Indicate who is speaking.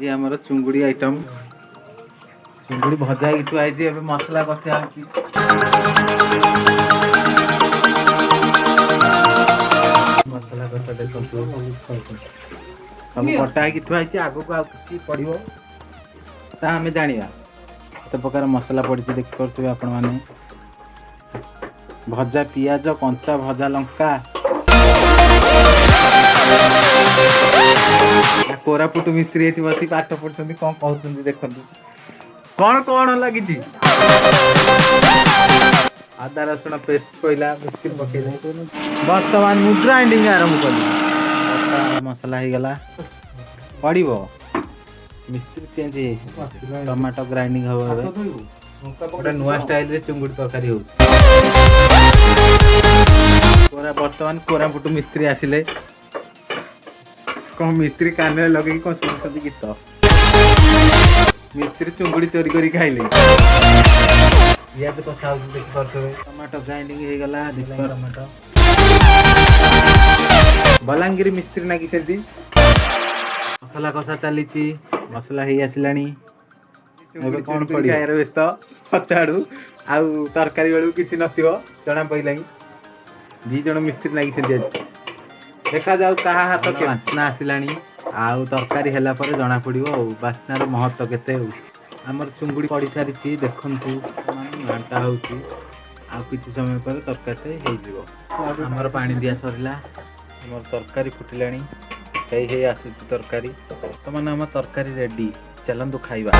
Speaker 1: आज आमर चुंगुड़ी आइटम चुंगुड़ी भजा ही थुआई मसला कषा मसला कषा देखो सब कटा ही थुआई आगक आगे पड़ो आम जाना केत प्रकार मसला पड़ी देखिपे आपण मैंने भजा पियाज कंचा भजा लंका कोरापुट मिस्त्री बस पाठ पढ़ते कौन कहते देखो कौन कौन लगी आदा रसुण पेस्ट पड़ा मिस्त्री पकई बर्तमान मु ग्राइंडिंग आरंभ कली मसला हो गला पड़ो मिस्त्री चेंज टमाटो ग्राइंडिंग हम गोटे नुआ स्टाइल चुंगुड़ी तरकारी हो बर्तमान कोरापुट मिस्त्री आसिले कौन मिस्त्री कान लगे कौन शुणुं गीत मिस्त्री चुंगुड़ी चोरी कर खाइले पियाज कषा देखिपे टमाटो ग्राइंडिंग हो गला टमाटो बलांगीर मिस्त्री नागिंट मसला कषा चली मसला हो आसला कौन पड़े व्यस्त पचाड़ू आउ तरकारी बेलू किसी नथिबो जना पइला दी जन मिस्त्री नागिंट देखा जाऊ कहा हाथ के बास्ना आसला आउ तरकारी है जना पड़ो बास्नार महत्व केते आमर चुंगुड़ी पड़ सारी देखु घंटा हो किसी समय पर तरकारी होमर पानी दिया सरला आमर तरकारी फुटिला आसूची तरकारी बर्तमान आम तरकारी रेडी चलतु खाइबा।